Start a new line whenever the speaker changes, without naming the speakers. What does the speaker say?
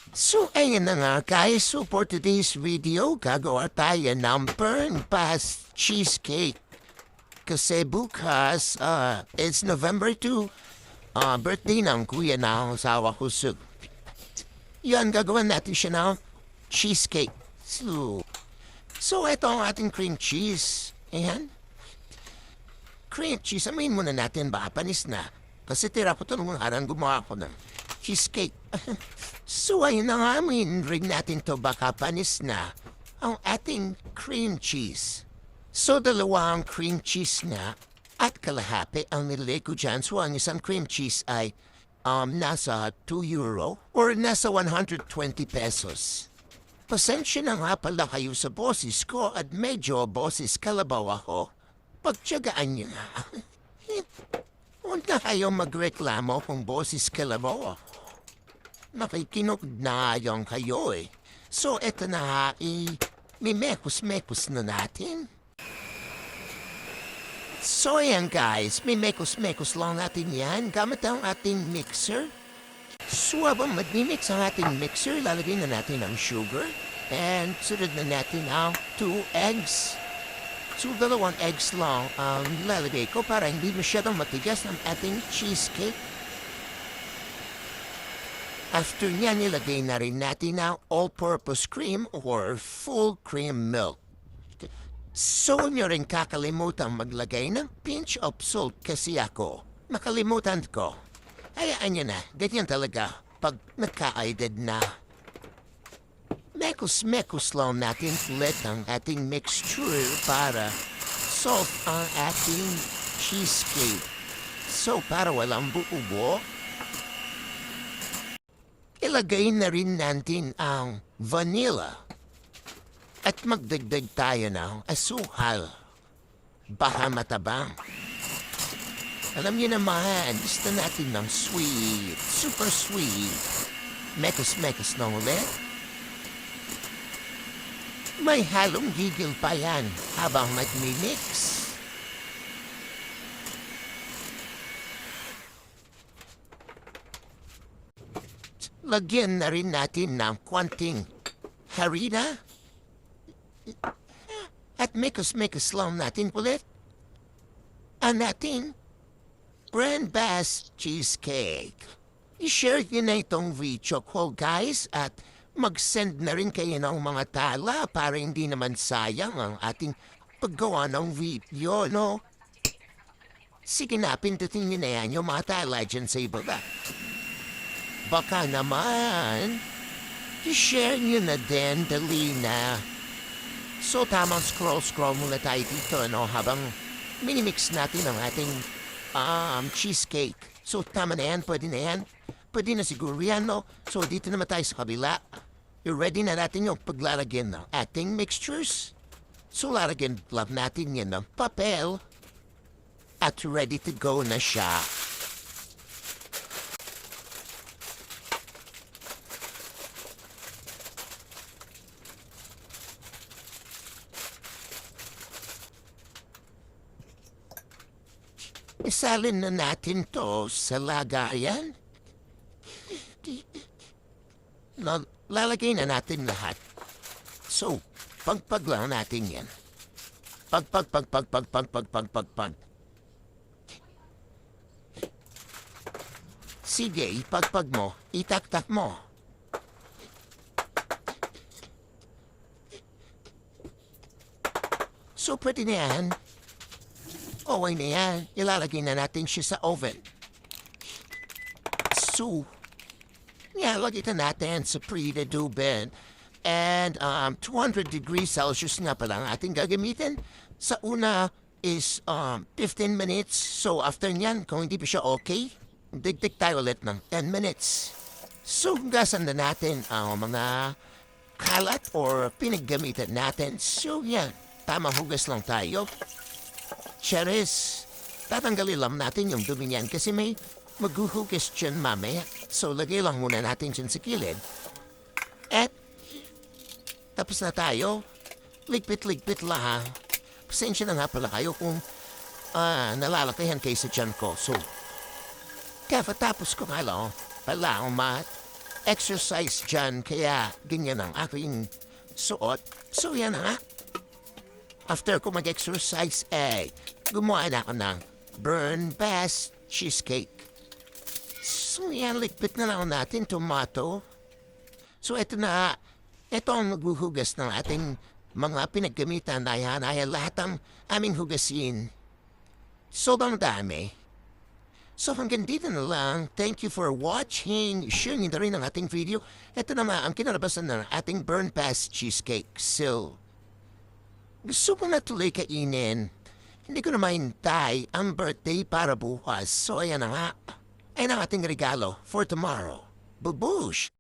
So, ayun na nga guys. So, for today's video, gagawa tayo ng burn past cheesecake. Kasi bukas, it's November 2, birthday ng kuya na asawa ko. So, yan, gagawin natin siya ng cheesecake. So, ito ang ating cream cheese. Ayan. Cream cheese, amayin muna natin baka panis na. Kasi tira ko ito nung harang gumawa ko ng cheesecake. So ayun na nga, ring natin to baka panis na ang ating cream cheese. So dalawang cream cheese na at kalahati ang nilagay ko dyan. So ang isang cream cheese ay nasa 2 euro or nasa 120 pesos. Pasensya na nga pala kayo sa boses ko at medyo boses kalabaw ako. Pagtyagaan niyo nga. Huwag na kayong magreklamo kung boses kalabaw ako. Nakikinugnayan kayo eh. So eto na nga mimekos-mekos na natin. So ayan guys, mimekos-mekos lang natin yan gamit ang ating mixer. So habang magmimix ang ating mixer, lalagay na natin ang sugar. And sunod na natin ang 2 eggs. So 2 eggs lang ang lalagay ko para hindi masyadong matigas ang ating cheesecake. After niya, nilagay na rin natin ang all-purpose cream or full cream milk. So nyo rin kakalimutan maglagay ng pinch of salt kasi ako. Makalimutan ko. Hayaan nyo na, ganyan talaga pag nagka-aided na. Mekos-mekos lang natin ulit ang ating mixture para soft ang ating cheesecake. So para walang buubo, ilagay na rin natin ang vanilla. At magdagdag tayo ng asukal. Baka matabang. Alam niyo naman, gusto natin ng sweet, super sweet. Mekos-mekos na ulit. May halong gigil pa yan habang nagmimix. Lagyan na rin natin ng konting harina. At mekos-mekos lang natin ulit ang ating brand Basque cheesecake. I-share nyo na itong video ko guys at mag-send na rin kayo ng mga tala para hindi naman sayang ang ating paggawa ng video, no? Sige na, pindutin nyo na yan yung mga tala dyan sa ibaba. Baka naman, i-share nyo na din, dali na. So tamang scroll muna tayo dito, no? Habang minimix natin ang ating cheesecake. So tama na yan, pwede na yan. Pwede na siguro yan, no? So dito naman tayo sa kabila. Ready na natin yung paglalagyan ng ating mixtures. So lalagyan lang natin yan ng papel. At ready to go na siya. Isalin na natin to sa lagayan. Lalagay na natin lahat. So, pagpag lang natin yan. Pag. Sige, ipagpag mo, itaktak mo. So, pwede na yan. Okay na yan. Ilalagay na natin siya sa oven. So, ilalagay na natin sa preheated oven. And 200 degrees Celsius nga pala ang ating gagamitin. Sa una is 15 minutes. So, after nyan, kung hindi pa siya okay, digdig tayo ulit ng 10 minutes. So, hugasan na natin ang mga kalat or pinaggamitan natin. So, yan. Tamang hugas lang tayo. Cheris, tatanggalin lang natin yung dumi niyan kasi may maghuhugas dyan mamaya. So, lagay lang muna natin dyan sa kilid. At, tapos na tayo. Ligpit-ligpit lang. Pasensya na nga pala kayo kung nalalakayan kayo sa dyan ko. So, tapos ko nga lang pala umat. exercise dyan, kaya ganyan ang aking suot. So yan na nga. After ko mag-exercise, gumawa na ako ng burn Basque cheesecake. So yan, likpit na lang natin tomato. So ito na, ito ang maghuhugas ng ating mga pinaggamitan na yan ay lahat ng aming hugasin. Sobrang dami. So hanggang dito na lang. Thank you for watching. Share nyo na rin ang ating video. Ito naman ang kinalabasan ng ating burn Basque cheesecake. So, gusto ko na tuloy kainin. Hindi ko na mahintay ang birthday para bukas. So ayan na nga. Ayan ang ating regalo for tomorrow. Babush!